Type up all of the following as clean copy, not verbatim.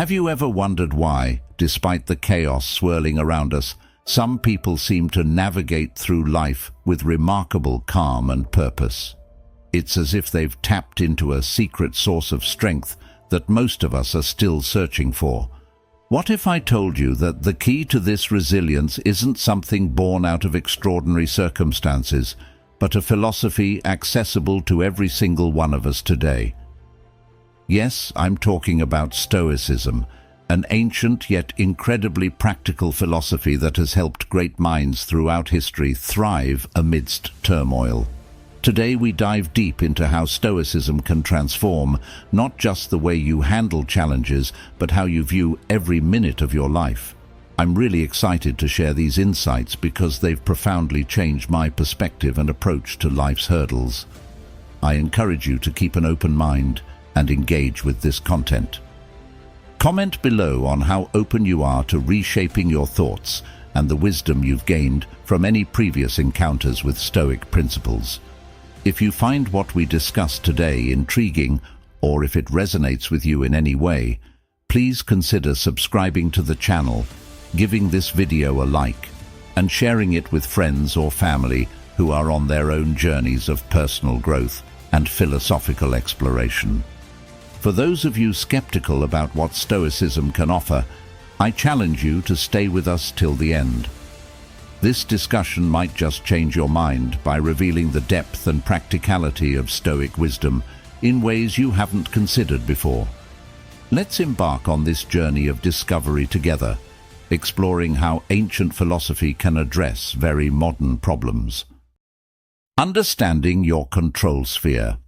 Have you ever wondered why, despite the chaos swirling around us, some people seem to navigate through life with remarkable calm and purpose? It's as if they've tapped into a secret source of strength that most of us are still searching for. What if I told you that the key to this resilience isn't something born out of extraordinary circumstances, but a philosophy accessible to every single one of us today? Yes, I'm talking about Stoicism, an ancient yet incredibly practical philosophy that has helped great minds throughout history thrive amidst turmoil. Today we dive deep into how Stoicism can transform not just the way you handle challenges, but how you view every minute of your life. I'm really excited to share these insights because they've profoundly changed my perspective and approach to life's hurdles. I encourage you to keep an open mind and engage with this content. Comment below on how open you are to reshaping your thoughts and the wisdom you've gained from any previous encounters with Stoic principles. If you find what we discussed today intriguing, or if it resonates with you in any way, please consider subscribing to the channel, giving this video a like, and sharing it with friends or family who are on their own journeys of personal growth and philosophical exploration. For those of you skeptical about what Stoicism can offer, I challenge you to stay with us till the end. This discussion might just change your mind by revealing the depth and practicality of Stoic wisdom in ways you haven't considered before. Let's embark on this journey of discovery together, exploring how ancient philosophy can address very modern problems. Understanding your control sphere.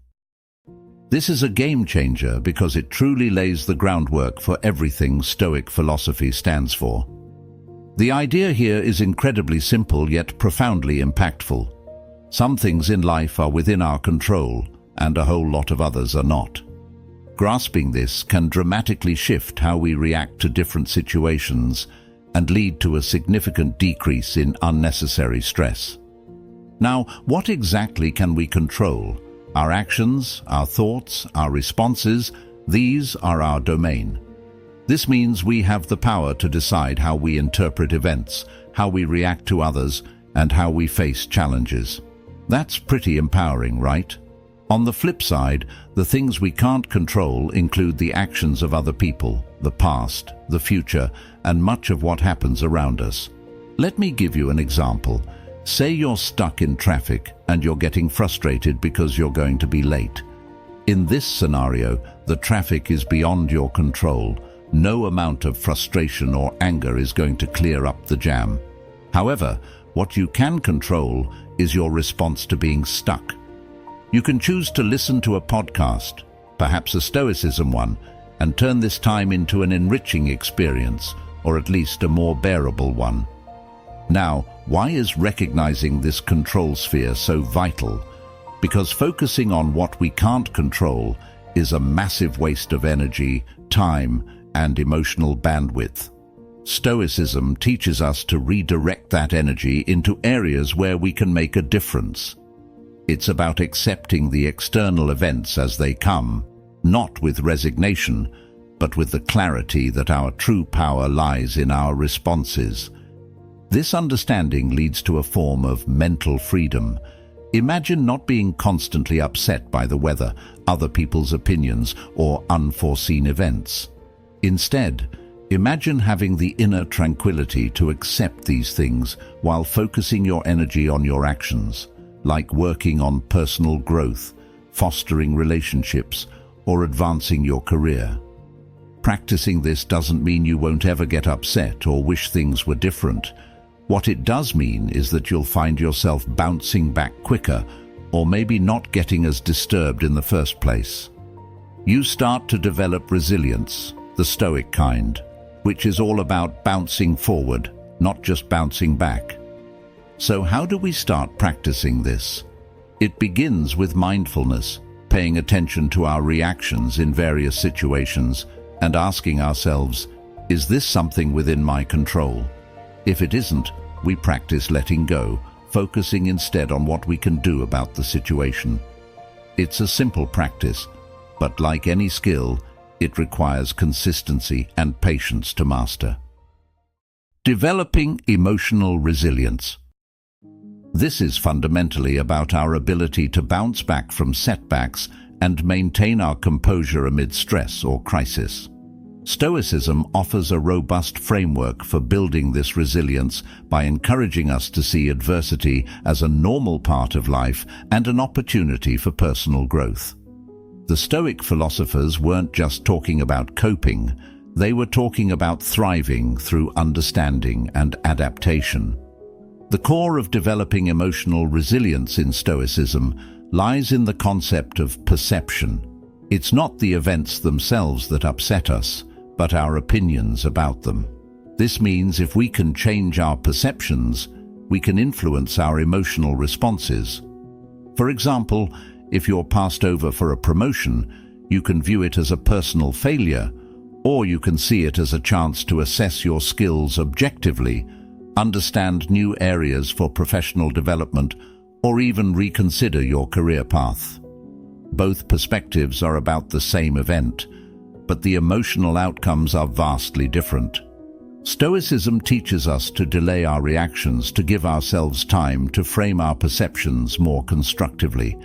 This is a game changer because it truly lays the groundwork for everything Stoic philosophy stands for. The idea here is incredibly simple yet profoundly impactful. Some things in life are within our control, and a whole lot of others are not. Grasping this can dramatically shift how we react to different situations and lead to a significant decrease in unnecessary stress. Now, what exactly can we control? Our actions, our thoughts, our responses, these are our domain. This means we have the power to decide how we interpret events, how we react to others, and how we face challenges. That's pretty empowering, right? On the flip side, the things we can't control include the actions of other people, the past, the future, and much of what happens around us. Let me give you an example. Say you're stuck in traffic and you're getting frustrated because you're going to be late. In this scenario, the traffic is beyond your control. No amount of frustration or anger is going to clear up the jam. However, what you can control is your response to being stuck. You can choose to listen to a podcast, perhaps a Stoicism one, and turn this time into an enriching experience, or at least a more bearable one. Now, why is recognizing this control sphere so vital? Because focusing on what we can't control is a massive waste of energy, time, and emotional bandwidth. Stoicism teaches us to redirect that energy into areas where we can make a difference. It's about accepting the external events as they come, not with resignation, but with the clarity that our true power lies in our responses. This understanding leads to a form of mental freedom. Imagine not being constantly upset by the weather, other people's opinions, or unforeseen events. Instead, imagine having the inner tranquility to accept these things while focusing your energy on your actions, like working on personal growth, fostering relationships, or advancing your career. Practicing this doesn't mean you won't ever get upset or wish things were different. What it does mean is that you'll find yourself bouncing back quicker, or maybe not getting as disturbed in the first place. You start to develop resilience, the Stoic kind, which is all about bouncing forward, not just bouncing back. So how do we start practicing this? It begins with mindfulness, paying attention to our reactions in various situations and asking ourselves, is this something within my control? If it isn't, we practice letting go, focusing instead on what we can do about the situation. It's a simple practice, but like any skill, It requires consistency and patience to master. Developing emotional resilience. This is fundamentally about our ability to bounce back from setbacks and maintain our composure amid stress or crisis. Stoicism offers a robust framework for building this resilience by encouraging us to see adversity as a normal part of life and an opportunity for personal growth. The Stoic philosophers weren't just talking about coping, they were talking about thriving through understanding and adaptation. The core of developing emotional resilience in Stoicism lies in the concept of perception. It's not the events themselves that upset us, but our opinions about them. This means if we can change our perceptions, we can influence our emotional responses. For example, if you're passed over for a promotion, you can view it as a personal failure, or you can see it as a chance to assess your skills objectively, understand new areas for professional development, or even reconsider your career path. Both perspectives are about the same event, but the emotional outcomes are vastly different. Stoicism teaches us to delay our reactions, to give ourselves time to frame our perceptions more constructively.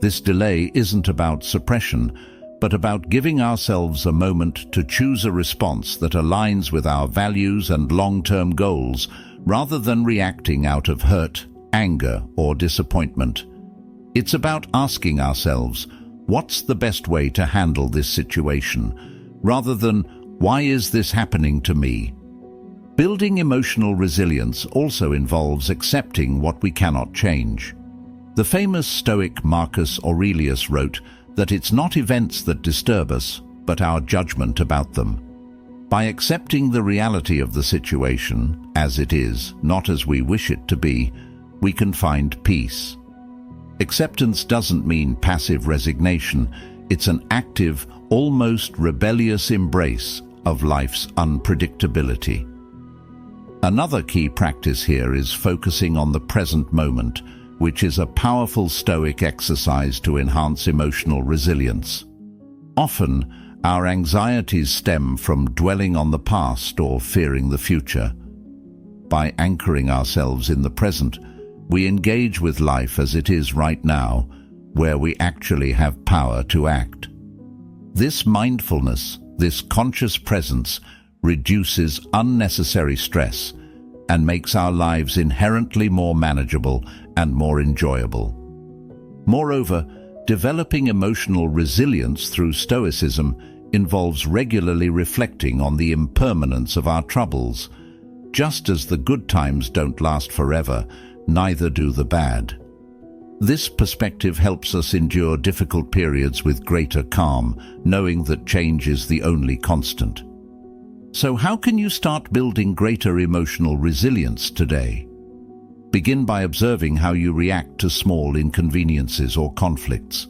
This delay isn't about suppression, but about giving ourselves a moment to choose a response that aligns with our values and long-term goals, rather than reacting out of hurt, anger, or disappointment. It's about asking ourselves, what's the best way to handle this situation, rather than, why is this happening to me? Building emotional resilience also involves accepting what we cannot change. The famous Stoic Marcus Aurelius wrote that it's not events that disturb us, but our judgment about them. By accepting the reality of the situation as it is, not as we wish it to be, we can find peace. Acceptance doesn't mean passive resignation. It's an active, almost rebellious embrace of life's unpredictability. Another key practice here is focusing on the present moment, which is a powerful Stoic exercise to enhance emotional resilience. Often, our anxieties stem from dwelling on the past or fearing the future. By anchoring ourselves in the present, we engage with life as it is right now, where we actually have power to act. This mindfulness, this conscious presence, reduces unnecessary stress and makes our lives inherently more manageable and more enjoyable. Moreover, developing emotional resilience through Stoicism involves regularly reflecting on the impermanence of our troubles. Just as the good times don't last forever, neither do the bad. This perspective helps us endure difficult periods with greater calm, knowing that change is the only constant. So how can you start building greater emotional resilience today? Begin by observing how you react to small inconveniences or conflicts.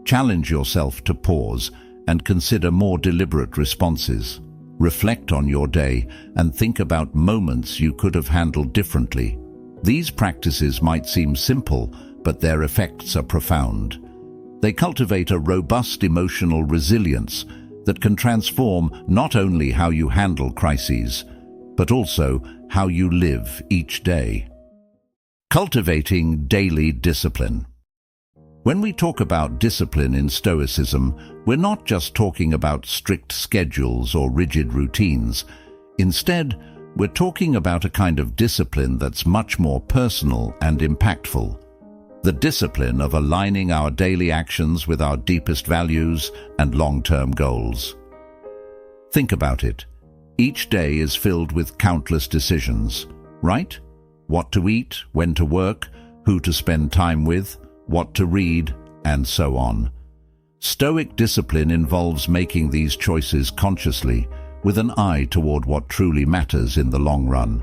Challenge yourself to pause and consider more deliberate responses. Reflect on your day and think about moments you could have handled differently. These practices might seem simple, but their effects are profound. They cultivate a robust emotional resilience that can transform not only how you handle crises, but also how you live each day. Cultivating daily discipline. When we talk about discipline in Stoicism, we're not just talking about strict schedules or rigid routines. Instead, we're talking about a kind of discipline that's much more personal and impactful. The discipline of aligning our daily actions with our deepest values and long-term goals. Think about it. Each day is filled with countless decisions, right? What to eat, when to work, who to spend time with, what to read, and so on. Stoic discipline involves making these choices consciously, with an eye toward what truly matters in the long run.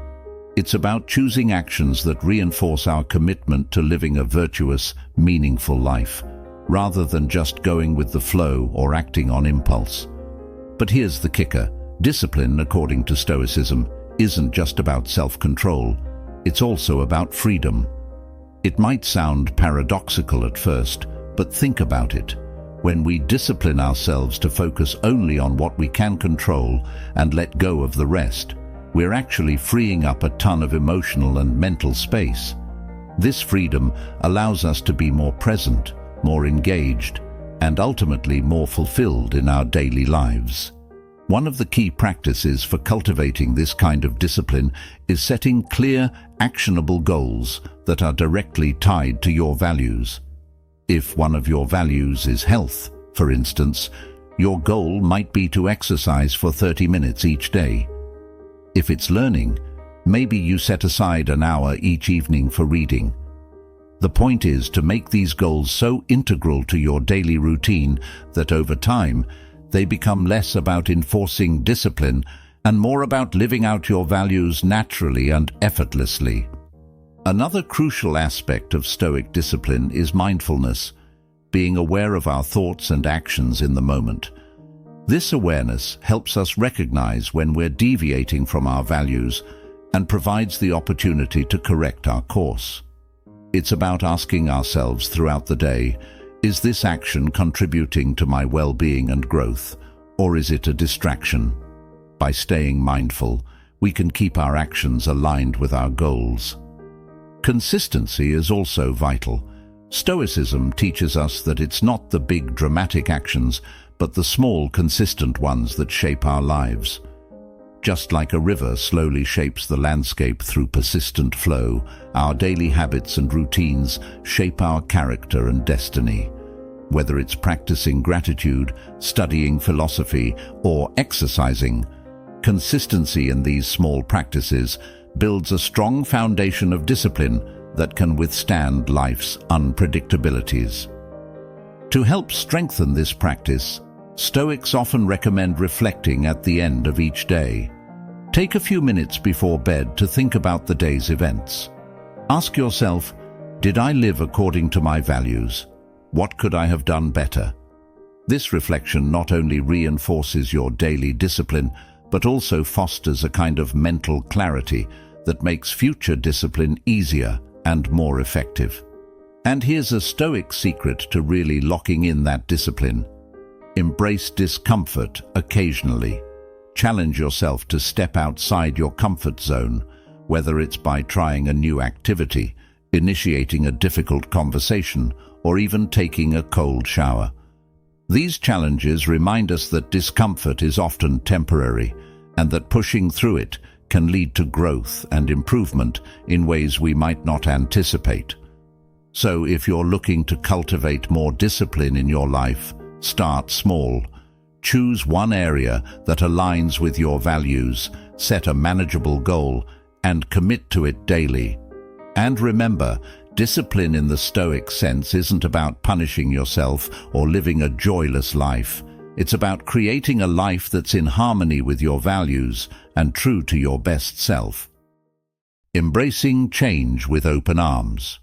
It's about choosing actions that reinforce our commitment to living a virtuous, meaningful life, rather than just going with the flow or acting on impulse. But here's the kicker. Discipline, according to Stoicism, isn't just about self-control. It's also about freedom. It might sound paradoxical at first, but think about it. When we discipline ourselves to focus only on what we can control and let go of the rest, we're actually freeing up a ton of emotional and mental space. This freedom allows us to be more present, more engaged, and ultimately more fulfilled in our daily lives. One of the key practices for cultivating this kind of discipline is setting clear, actionable goals that are directly tied to your values. If one of your values is health, for instance, your goal might be to exercise for 30 minutes each day. If it's learning, maybe you set aside an hour each evening for reading. The point is to make these goals so integral to your daily routine that over time, they become less about enforcing discipline and more about living out your values naturally and effortlessly. Another crucial aspect of Stoic discipline is mindfulness, being aware of our thoughts and actions in the moment. This awareness helps us recognize when we're deviating from our values and provides the opportunity to correct our course. It's about asking ourselves throughout the day, is this action contributing to my well-being and growth, or is it a distraction? By staying mindful, we can keep our actions aligned with our goals. Consistency is also vital. Stoicism teaches us that it's not the big dramatic actions, but the small, consistent ones that shape our lives. Just like a river slowly shapes the landscape through persistent flow, our daily habits and routines shape our character and destiny. Whether it's practicing gratitude, studying philosophy, or exercising, consistency in these small practices builds a strong foundation of discipline that can withstand life's unpredictabilities. To help strengthen this practice, Stoics often recommend reflecting at the end of each day. Take a few minutes before bed to think about the day's events. Ask yourself, did I live according to my values? What could I have done better? This reflection not only reinforces your daily discipline, but also fosters a kind of mental clarity that makes future discipline easier and more effective. And here's a Stoic secret to really locking in that discipline. Embrace discomfort occasionally. Challenge yourself to step outside your comfort zone, whether it's by trying a new activity, initiating a difficult conversation, or even taking a cold shower. These challenges remind us that discomfort is often temporary and that pushing through it can lead to growth and improvement in ways we might not anticipate. So if you're looking to cultivate more discipline in your life, start small. Choose one area that aligns with your values, set a manageable goal, and commit to it daily. And remember, discipline in the Stoic sense isn't about punishing yourself or living a joyless life. It's about creating a life that's in harmony with your values and true to your best self. Embracing change with open arms.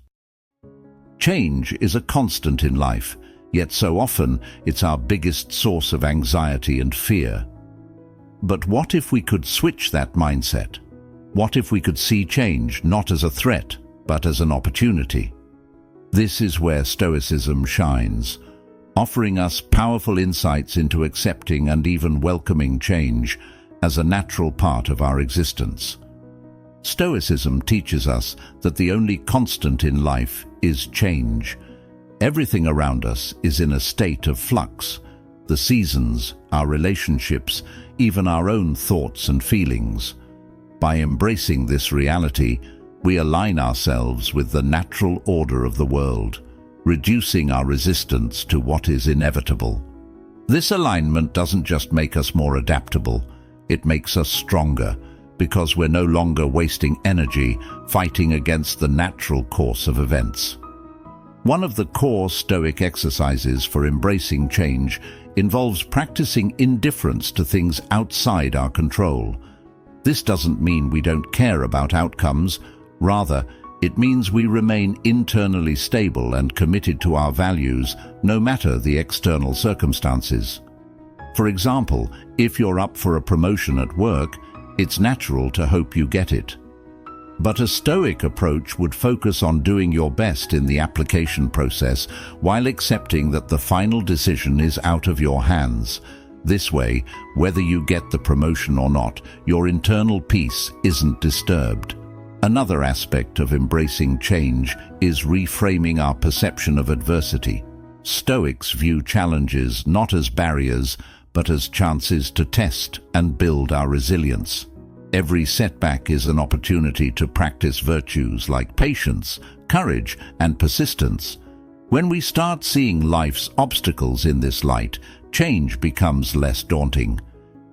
Change is a constant in life, yet so often it's our biggest source of anxiety and fear. But what if we could switch that mindset? What if we could see change not as a threat, but as an opportunity? This is where Stoicism shines, offering us powerful insights into accepting and even welcoming change as a natural part of our existence. Stoicism teaches us that the only constant in life is change. Everything around us is in a state of flux. The seasons, our relationships, even our own thoughts and feelings. By embracing this reality, we align ourselves with the natural order of the world, reducing our resistance to what is inevitable. This alignment doesn't just make us more adaptable, it makes us stronger, because we're no longer wasting energy fighting against the natural course of events. One of the core Stoic exercises for embracing change involves practicing indifference to things outside our control. This doesn't mean we don't care about outcomes. Rather, it means we remain internally stable and committed to our values, no matter the external circumstances. For example, if you're up for a promotion at work, it's natural to hope you get it. But a Stoic approach would focus on doing your best in the application process while accepting that the final decision is out of your hands. This way, whether you get the promotion or not, your internal peace isn't disturbed. Another aspect of embracing change is reframing our perception of adversity. Stoics view challenges not as barriers, but as chances to test and build our resilience. Every setback is an opportunity to practice virtues like patience, courage, and persistence. When we start seeing life's obstacles in this light, change becomes less daunting.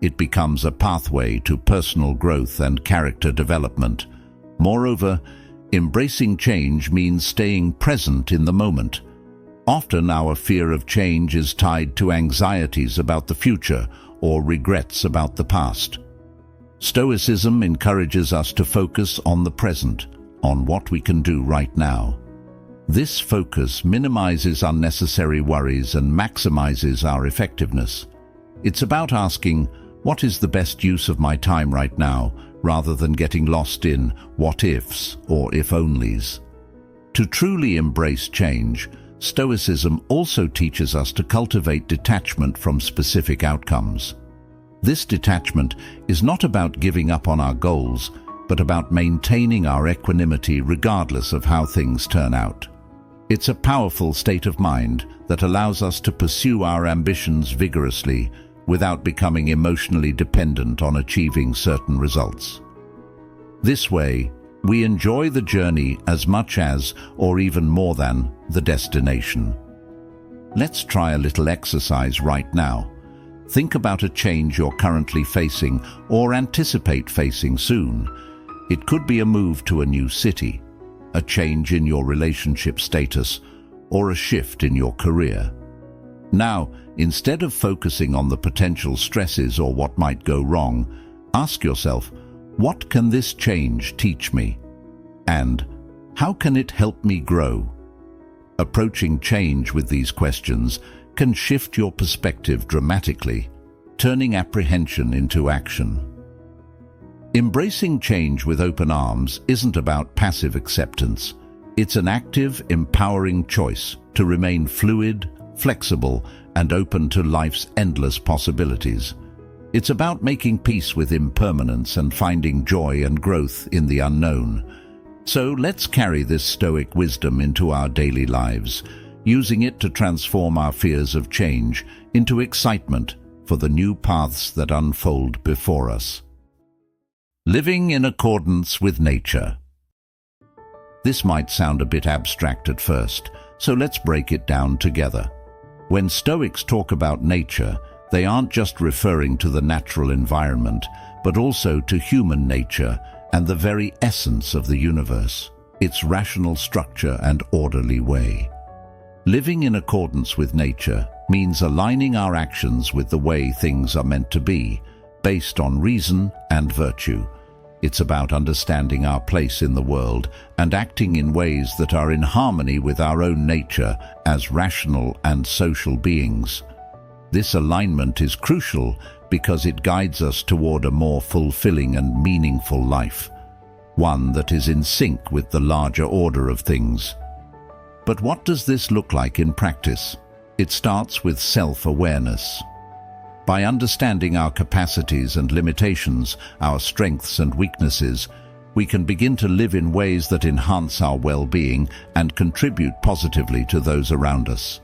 It becomes a pathway to personal growth and character development. Moreover, embracing change means staying present in the moment. Often our fear of change is tied to anxieties about the future or regrets about the past. Stoicism encourages us to focus on the present, on what we can do right now. This focus minimizes unnecessary worries and maximizes our effectiveness. It's about asking, what is the best use of my time right now, rather than getting lost in what-ifs or if-onlys. To truly embrace change, Stoicism also teaches us to cultivate detachment from specific outcomes. This detachment is not about giving up on our goals, but about maintaining our equanimity regardless of how things turn out. It's a powerful state of mind that allows us to pursue our ambitions vigorously without becoming emotionally dependent on achieving certain results. This way, we enjoy the journey as much as, or even more than, the destination. Let's try a little exercise right now. Think about a change you're currently facing or anticipate facing soon. It could be a move to a new city, a change in your relationship status, or a shift in your career. Now, instead of focusing on the potential stresses or what might go wrong, ask yourself, what can this change teach me? And how can it help me grow? Approaching change with these questions can shift your perspective dramatically, turning apprehension into action. Embracing change with open arms isn't about passive acceptance. It's an active, empowering choice to remain fluid, flexible, and open to life's endless possibilities. It's about making peace with impermanence and finding joy and growth in the unknown. So let's carry this Stoic wisdom into our daily lives, using it to transform our fears of change into excitement for the new paths that unfold before us. Living in accordance with nature. This might sound a bit abstract at first, so let's break it down together. When Stoics talk about nature, they aren't just referring to the natural environment, but also to human nature and the very essence of the universe, its rational structure and orderly way. Living in accordance with nature means aligning our actions with the way things are meant to be, based on reason and virtue. It's about understanding our place in the world and acting in ways that are in harmony with our own nature as rational and social beings. This alignment is crucial because it guides us toward a more fulfilling and meaningful life, one that is in sync with the larger order of things. But what does this look like in practice? It starts with self-awareness. By understanding our capacities and limitations, our strengths and weaknesses, we can begin to live in ways that enhance our well-being and contribute positively to those around us.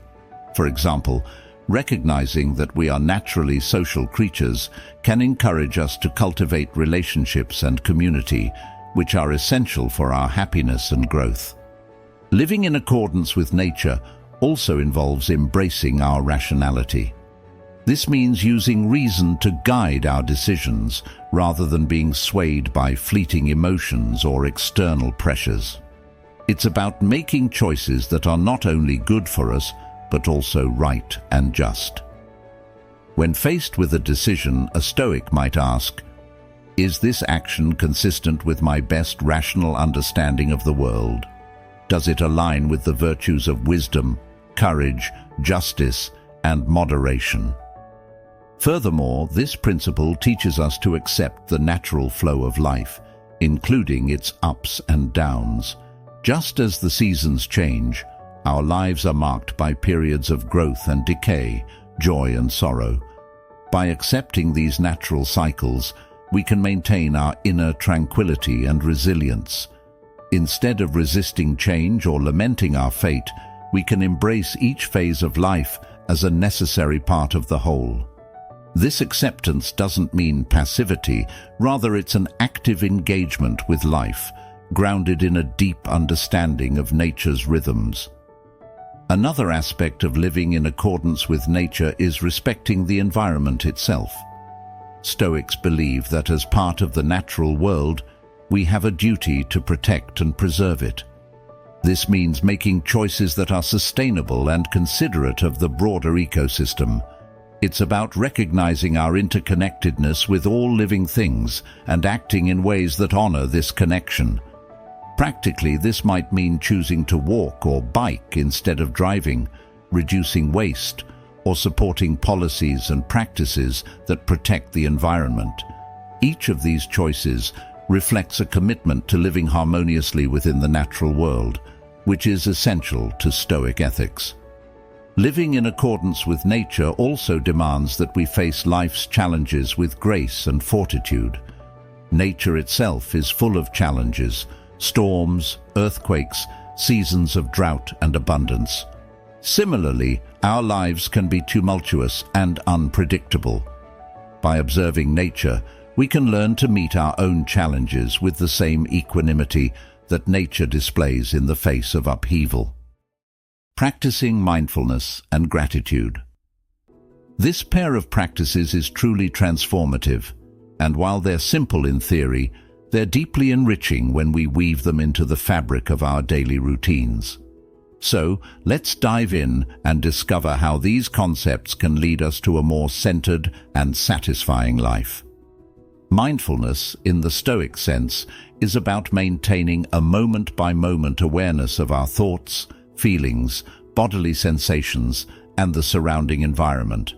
For example, recognizing that we are naturally social creatures can encourage us to cultivate relationships and community, which are essential for our happiness and growth. Living in accordance with nature also involves embracing our rationality. This means using reason to guide our decisions rather than being swayed by fleeting emotions or external pressures. It's about making choices that are not only good for us, but also right and just. When faced with a decision, a Stoic might ask, is this action consistent with my best rational understanding of the world? Does it align with the virtues of wisdom, courage, justice, and moderation? Furthermore, this principle teaches us to accept the natural flow of life. including its ups and downs. Just as the seasons change, our lives are marked by periods of growth and decay, joy and sorrow. By accepting these natural cycles, we can maintain our inner tranquility and resilience. Instead of resisting change or lamenting our fate, we can embrace each phase of life as a necessary part of the whole. This acceptance doesn't mean passivity, rather it's an active engagement with life, grounded in a deep understanding of nature's rhythms. Another aspect of living in accordance with nature is respecting the environment itself. Stoics believe that as part of the natural world, we have a duty to protect and preserve it. This means making choices that are sustainable and considerate of the broader ecosystem. It's about recognizing our interconnectedness with all living things and acting in ways that honor this connection. Practically, this might mean choosing to walk or bike instead of driving, reducing waste, or supporting policies and practices that protect the environment. Each of these choices reflects a commitment to living harmoniously within the natural world, which is essential to Stoic ethics. Living in accordance with nature also demands that we face life's challenges with grace and fortitude. Nature itself is full of challenges: storms, earthquakes, seasons of drought and abundance. Similarly, our lives can be tumultuous and unpredictable. By observing nature, we can learn to meet our own challenges with the same equanimity that nature displays in the face of upheaval. Practicing mindfulness and gratitude. This pair of practices is truly transformative, and while they're simple in theory, they're deeply enriching when we weave them into the fabric of our daily routines. So, let's dive in and discover how these concepts can lead us to a more centered and satisfying life. Mindfulness, in the Stoic sense, is about maintaining a moment-by-moment awareness of our thoughts, feelings, bodily sensations, and the surrounding environment.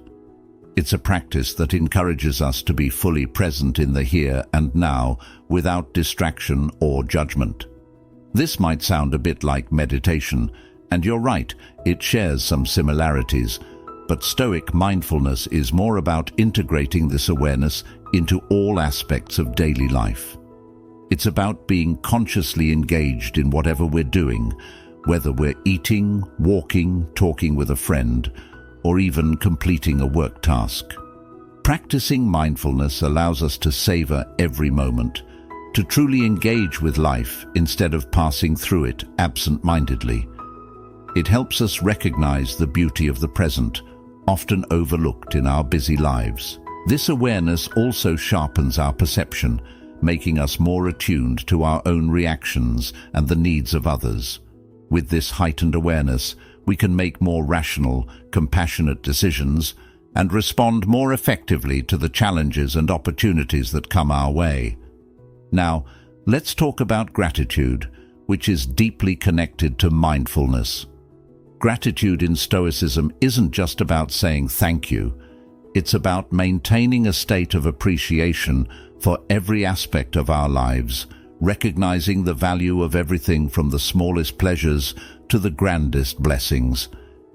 It's a practice that encourages us to be fully present in the here and now without distraction or judgment. This might sound a bit like meditation, and you're right, it shares some similarities, but Stoic mindfulness is more about integrating this awareness into all aspects of daily life. It's about being consciously engaged in whatever we're doing, whether we're eating, walking, talking with a friend, or even completing a work task. Practicing mindfulness allows us to savor every moment, to truly engage with life instead of passing through it absent-mindedly. It helps us recognize the beauty of the present, often overlooked in our busy lives. This awareness also sharpens our perception, making us more attuned to our own reactions and the needs of others. With this heightened awareness, we can make more rational, compassionate decisions and respond more effectively to the challenges and opportunities that come our way. Now, let's talk about gratitude, which is deeply connected to mindfulness. Gratitude in Stoicism isn't just about saying thank you. It's about maintaining a state of appreciation for every aspect of our lives, recognizing the value of everything from the smallest pleasures to the grandest blessings.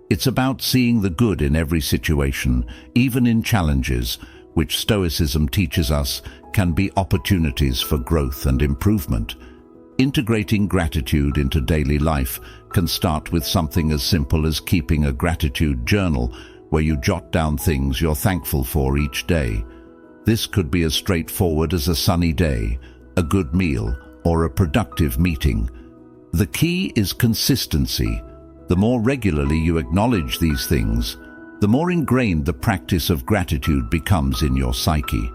It's about seeing the good in every situation, even in challenges, which Stoicism teaches us can be opportunities for growth and improvement. Integrating gratitude into daily life can start with something as simple as keeping a gratitude journal where you jot down things you're thankful for each day. This could be as straightforward as a sunny day, a good meal, or a productive meeting. The key is consistency. The more regularly you acknowledge these things, the more ingrained the practice of gratitude becomes in your psyche.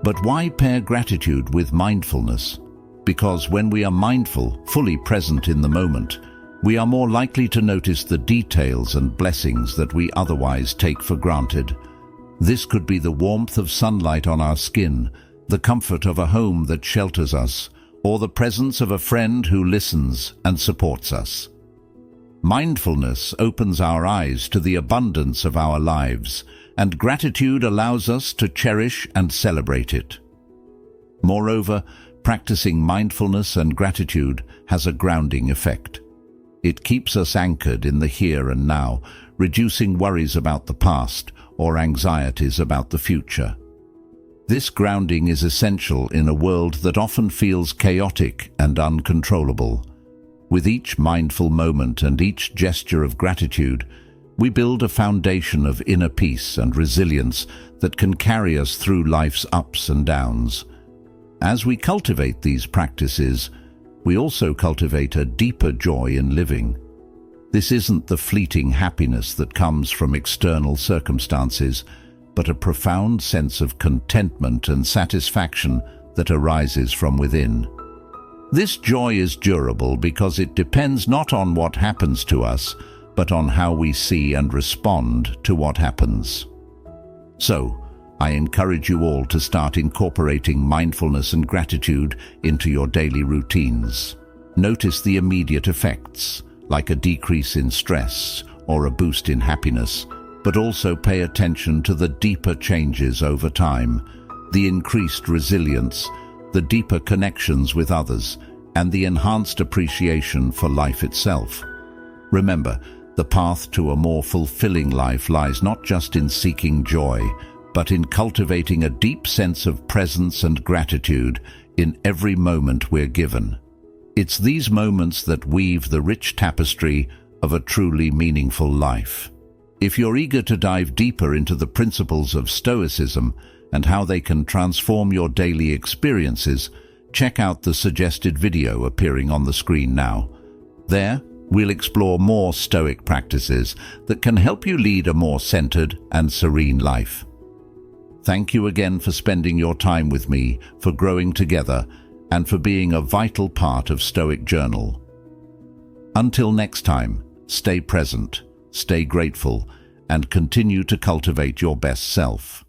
But why pair gratitude with mindfulness? Because when we are mindful, fully present in the moment, we are more likely to notice the details and blessings that we otherwise take for granted. This could be the warmth of sunlight on our skin, the comfort of a home that shelters us, or the presence of a friend who listens and supports us. Mindfulness opens our eyes to the abundance of our lives, and gratitude allows us to cherish and celebrate it. Moreover, practicing mindfulness and gratitude has a grounding effect. It keeps us anchored in the here and now, reducing worries about the past or anxieties about the future. This grounding is essential in a world that often feels chaotic and uncontrollable. With each mindful moment and each gesture of gratitude, we build a foundation of inner peace and resilience that can carry us through life's ups and downs. As we cultivate these practices, we also cultivate a deeper joy in living. This isn't the fleeting happiness that comes from external circumstances, but a profound sense of contentment and satisfaction that arises from within. This joy is durable because it depends not on what happens to us, but on how we see and respond to what happens. So, I encourage you all to start incorporating mindfulness and gratitude into your daily routines. Notice the immediate effects, like a decrease in stress or a boost in happiness, but also pay attention to the deeper changes over time, the increased resilience, the deeper connections with others, and the enhanced appreciation for life itself. Remember, the path to a more fulfilling life lies not just in seeking joy, but in cultivating a deep sense of presence and gratitude in every moment we're given. It's these moments that weave the rich tapestry of a truly meaningful life. If you're eager to dive deeper into the principles of Stoicism and how they can transform your daily experiences, check out the suggested video appearing on the screen now. There, we'll explore more Stoic practices that can help you lead a more centered and serene life. Thank you again for spending your time with me, for growing together, and for being a vital part of Stoic Journal. Until next time, stay present, stay grateful, and continue to cultivate your best self.